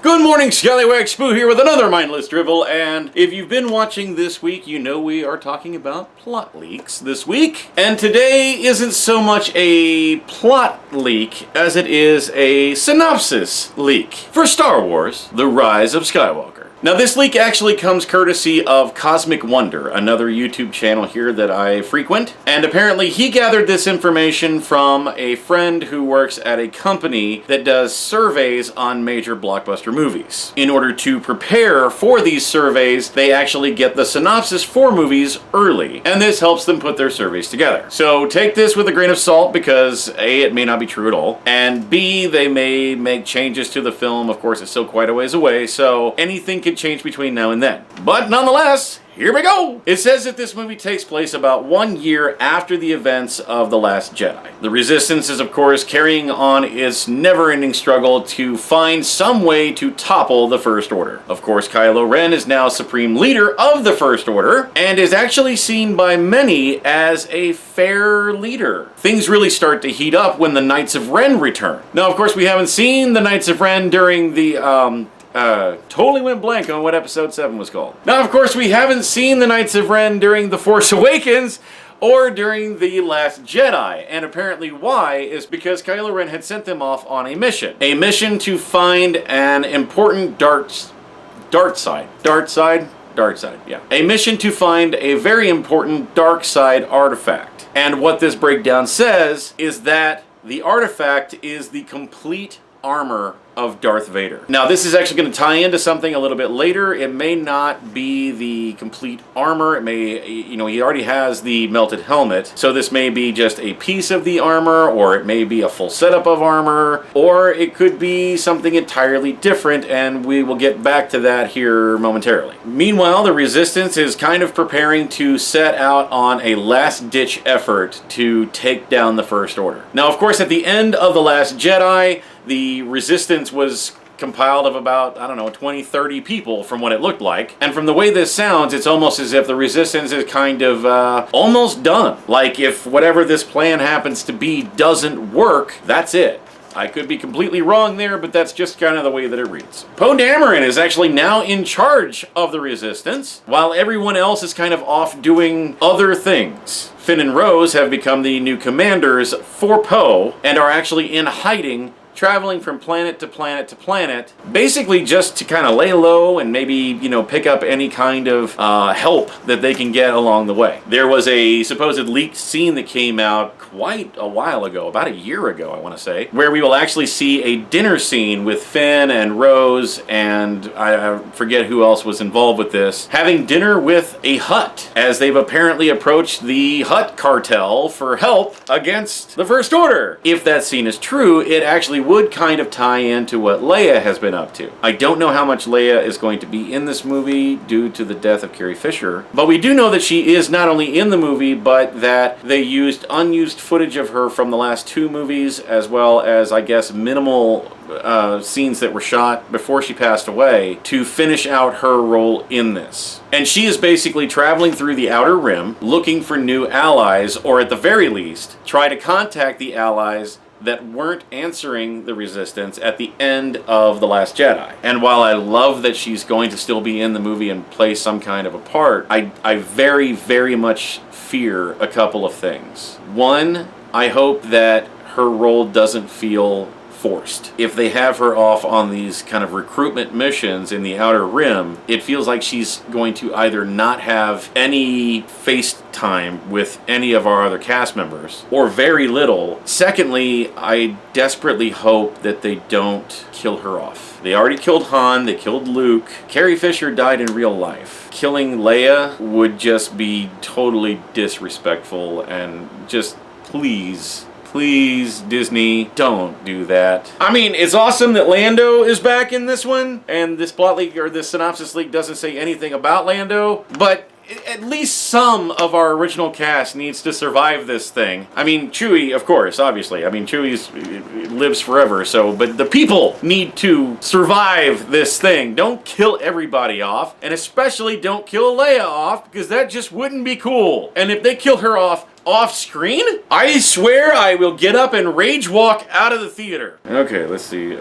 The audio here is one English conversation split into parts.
Good morning, Scallywag Spoo here with another mindless drivel, and if you've been watching this week, you know we are talking about plot leaks this week. And today isn't so much a plot leak as it is a synopsis leak for Star Wars: The Rise of Skywalker. Now, this leak actually comes courtesy of Cosmic Wonder, another YouTube channel here that I frequent. And apparently he gathered this information from a friend who works at a company that does surveys on major blockbuster movies. In order to prepare for these surveys, they actually get the synopsis for movies early, and this helps them put their surveys together. So take this with a grain of salt because A, it may not be true at all, and B, they may make changes to the film. Of course, it's still quite a ways away, so anything could change between now and then. But nonetheless, here we go! It says that this movie takes place about 1 year after the events of The Last Jedi. The Resistance is, of course, carrying on its never-ending struggle to find some way to topple the First Order. Of course, Kylo Ren is now Supreme Leader of the First Order, and is actually seen by many as a fair leader. Things really start to heat up when the Knights of Ren return. Now, of course, we haven't seen the Knights of Ren during the, totally went blank on what episode 7 was called. Now, of course, we haven't seen the Knights of Ren during The Force Awakens or during The Last Jedi, and apparently why is because Kylo Ren had sent them off on a mission. A mission to find an important dark side, yeah. A mission to find a very important dark side artifact. And what this breakdown says is that the artifact is the complete armor of Darth Vader. Now, this is actually going to tie into something a little bit later. It may not be the complete armor. It may, he already has the melted helmet, so this may be just a piece of the armor, or it may be a full setup of armor, or it could be something entirely different, and we will get back to that here momentarily. Meanwhile, the Resistance is kind of preparing to set out on a last-ditch effort to take down the First Order. Now, of course, at the end of The Last Jedi, the Resistance was compiled of about, 20, 30 people from what it looked like. And from the way this sounds, it's almost as if the Resistance is kind of almost done. Like, if whatever this plan happens to be doesn't work, that's it. I could be completely wrong there, but that's just kind of the way that it reads. Poe Dameron is actually now in charge of the Resistance, while everyone else is kind of off doing other things. Finn and Rose have become the new commanders for Poe, and are actually in hiding, traveling from planet to planet to planet, basically just to kind of lay low and maybe, pick up any kind of help that they can get along the way. There was a supposed leaked scene that came out quite a while ago, about a year ago, I want to say, where we will actually see a dinner scene with Finn and Rose, and I forget who else was involved with this, having dinner with a Hutt, as they've apparently approached the Hutt cartel for help against the First Order. If that scene is true, it actually would kind of tie into what Leia has been up to. I don't know how much Leia is going to be in this movie due to the death of Carrie Fisher, but we do know that she is not only in the movie, but that they used unused footage of her from the last 2 movies, as well as, I guess, minimal scenes that were shot before she passed away to finish out her role in this. And she is basically traveling through the Outer Rim, looking for new allies, or at the very least, try to contact the allies that weren't answering the Resistance at the end of The Last Jedi. And while I love that she's going to still be in the movie and play some kind of a part, I very, very much fear a couple of things. One, I hope that her role doesn't feel forced. If they have her off on these kind of recruitment missions in the Outer Rim, it feels like she's going to either not have any face time with any of our other cast members, or very little. Secondly, I desperately hope that they don't kill her off. They already killed Han, they killed Luke. Carrie Fisher died in real life. Killing Leia would just be totally disrespectful, and just please, Disney, don't do that. I mean, it's awesome that Lando is back in this one, and this plot leak, or this synopsis leak, doesn't say anything about Lando, but at least some of our original cast needs to survive this thing. I mean, Chewie, of course, obviously. I mean, Chewie lives forever, but the people need to survive this thing. Don't kill everybody off, and especially don't kill Leia off, because that just wouldn't be cool. And if they kill her off screen, I swear I will get up and rage walk out of the theater. Okay, let's see.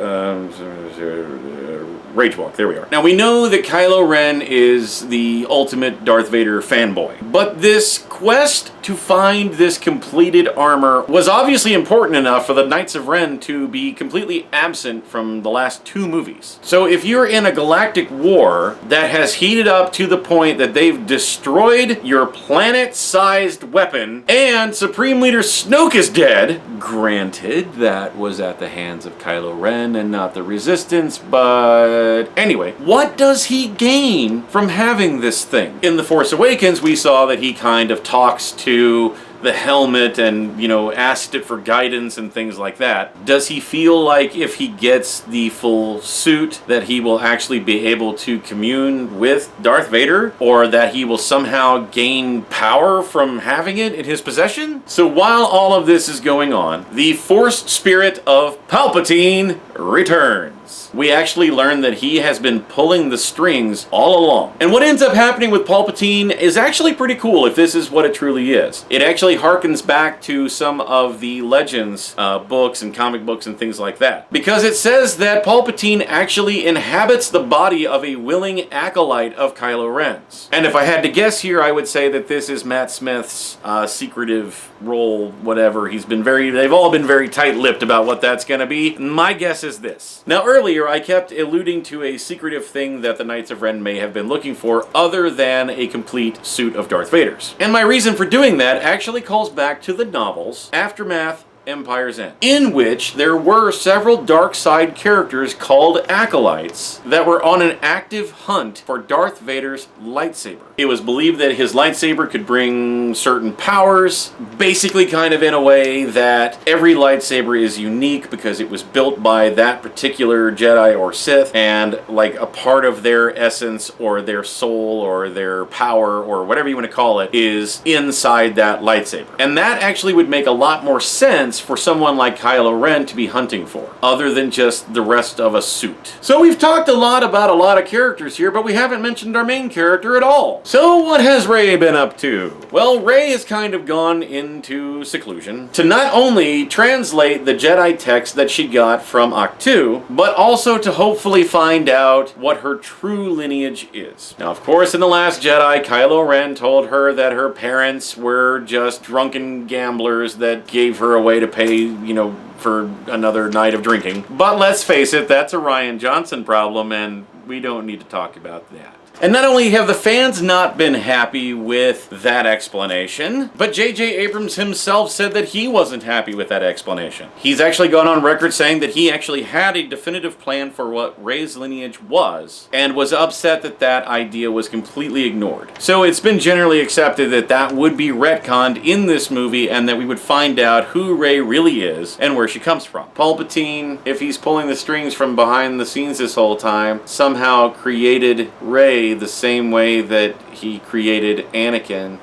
Rage Walk, there we are. Now we know that Kylo Ren is the ultimate Darth Vader fanboy, but this quest to find this completed armor was obviously important enough for the Knights of Ren to be completely absent from the last 2 movies. So if you're in a galactic war that has heated up to the point that they've destroyed your planet-sized weapon and Supreme Leader Snoke is dead, granted that was at the hands of Kylo Ren and not the Resistance, but anyway, what does he gain from having this thing? In The Force Awakens, we saw that he kind of talks to the helmet and, you know, asked it for guidance and things like that. Does he feel like if he gets the full suit that he will actually be able to commune with Darth Vader, or that he will somehow gain power from having it in his possession? So while all of this is going on, the forced spirit of Palpatine returns. We actually learn that he has been pulling the strings all along. And what ends up happening with Palpatine is actually pretty cool if this is what it truly is. It actually harkens back to some of the Legends books and comic books and things like that. Because it says that Palpatine actually inhabits the body of a willing acolyte of Kylo Ren's. And if I had to guess here, I would say that this is Matt Smith's secretive role, whatever. They've all been very tight-lipped about what that's going to be. My guess is this. Now earlier, I kept alluding to a secretive thing that the Knights of Ren may have been looking for other than a complete suit of Darth Vader's. And my reason for doing that actually calls back to the novels Aftermath, Empire's End, in which there were several dark side characters called acolytes that were on an active hunt for Darth Vader's lightsaber. It was believed that his lightsaber could bring certain powers, basically kind of in a way that every lightsaber is unique because it was built by that particular Jedi or Sith, and like a part of their essence or their soul or their power or whatever you want to call it is inside that lightsaber. And that actually would make a lot more sense for someone like Kylo Ren to be hunting for, other than just the rest of a suit. So we've talked a lot about a lot of characters here, but we haven't mentioned our main character at all. So what has Rey been up to? Well, Rey has kind of gone into seclusion to not only translate the Jedi text that she got from Ahch-To, but also to hopefully find out what her true lineage is. Now, of course, in The Last Jedi, Kylo Ren told her that her parents were just drunken gamblers that gave her away to pay, you know, for another night of drinking. But let's face it, that's a Rian Johnson problem, and we don't need to talk about that. And not only have the fans not been happy with that explanation, but J.J. Abrams himself said that he wasn't happy with that explanation. He's actually gone on record saying that he actually had a definitive plan for what Rey's lineage was, and was upset that that idea was completely ignored. So it's been generally accepted that that would be retconned in this movie, and that we would find out who Rey really is and where she comes from. Palpatine, if he's pulling the strings from behind the scenes this whole time, somehow created Rey the same way that he created Anakin.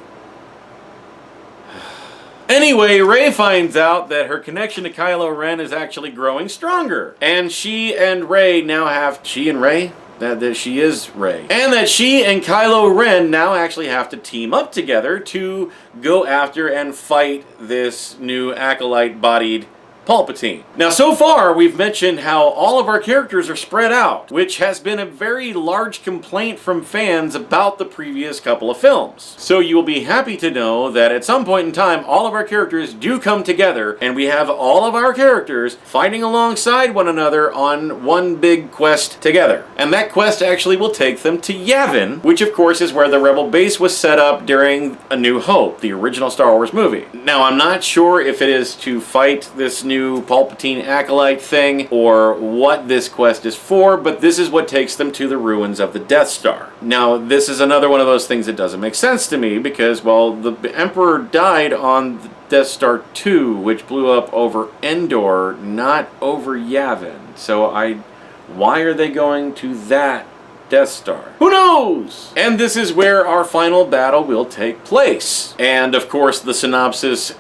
Anyway, Rey finds out that her connection to Kylo Ren is actually growing stronger. And she and Rey now have... She and Rey? That she is Rey. And that she and Kylo Ren now actually have to team up together to go after and fight this new acolyte-bodied Palpatine. Now, so far, we've mentioned how all of our characters are spread out, which has been a very large complaint from fans about the previous couple of films. So you will be happy to know that at some point in time, all of our characters do come together, and we have all of our characters fighting alongside one another on one big quest together. And that quest actually will take them to Yavin, which of course is where the Rebel base was set up during A New Hope, the original Star Wars movie. Now, I'm not sure if it is to fight this new Palpatine acolyte thing or what this quest is for, but this is what takes them to the ruins of the Death Star. Now, this is another one of those things that doesn't make sense to me because, well, the Emperor died on the Death Star 2, which blew up over Endor, not over Yavin. So why are they going to that Death Star? Who knows? And this is where our final battle will take place. And of course, the synopsis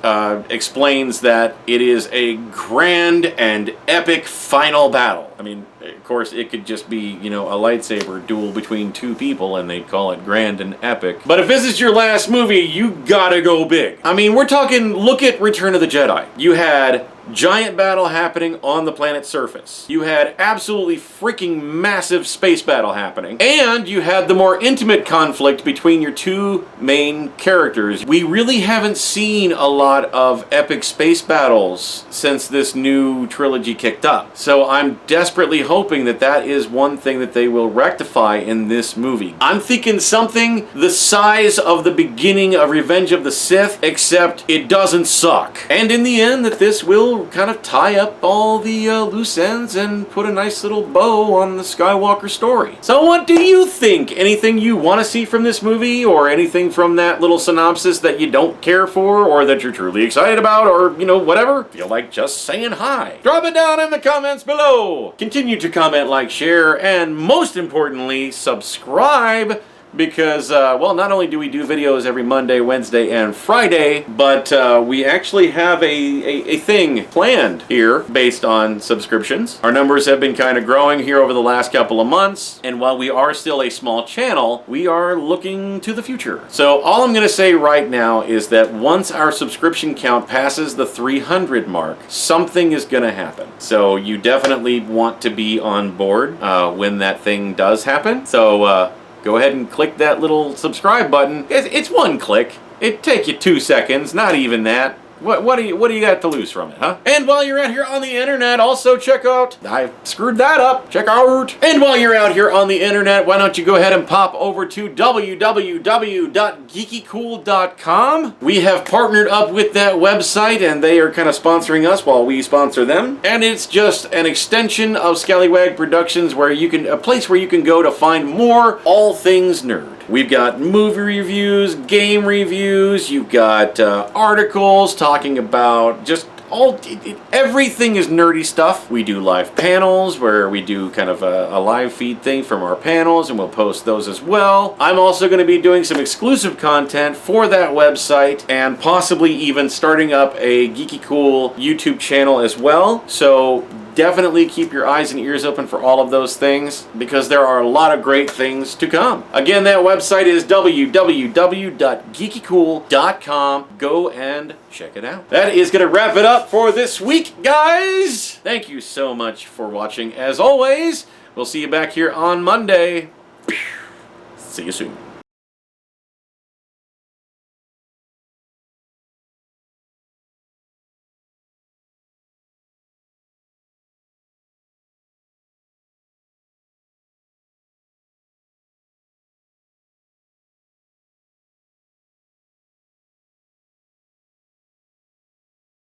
explains that it is a grand and epic final battle. I mean, of course, it could just be, you know, a lightsaber duel between two people and they'd call it grand and epic. But if this is your last movie, you gotta go big. I mean, we're talking, look at Return of the Jedi. You had giant battle happening on the planet's surface. You had absolutely freaking massive space battle happening. And you had the more intimate conflict between your two main characters. We really haven't seen a lot of epic space battles since this new trilogy kicked up. So I'm desperately hoping that that is one thing that they will rectify in this movie. I'm thinking something the size of the beginning of Revenge of the Sith, except it doesn't suck. And in the end, that this will kind of tie up all the loose ends and put a nice little bow on the Skywalker story. So what do you think? Anything you want to see from this movie, or anything from that little synopsis that you don't care for, or that you're truly excited about, or, you know, whatever? Feel like just saying hi. Drop it down in the comments below. Continue to comment, like, share, and most importantly, subscribe. Because, well, not only do we do videos every Monday, Wednesday, and Friday, but we actually have a thing planned here based on subscriptions. Our numbers have been kind of growing here over the last couple of months, and while we are still a small channel, we are looking to the future. So all I'm going to say right now is that once our subscription count passes the 300 mark, something is going to happen. So you definitely want to be on board when that thing does happen. So, go ahead and click that little subscribe button. It's one click. It'd take you 2 seconds, not even that. What do you got to lose from it, huh? And while you're out here on the internet, also check out, I screwed that up, check out. And while you're out here on the internet, why don't you go ahead and pop over to www.geekycool.com. We have partnered up with that website, and they are kind of sponsoring us while we sponsor them. And it's just an extension of Scallywag Productions, where you can, a place where you can go to find more all things nerd. We've got movie reviews, game reviews, you've got articles talking about just everything is nerdy stuff. We do live panels where we do kind of a live feed thing from our panels, and we'll post those as well. I'm also going to be doing some exclusive content for that website, and possibly even starting up a Geeky Cool YouTube channel as well. So definitely keep your eyes and ears open for all of those things, because there are a lot of great things to come. Again, that website is www.geekycool.com. Go and check it out. That is going to wrap it up for this week, guys. Thank you so much for watching. As always, we'll see you back here on Monday. See you soon.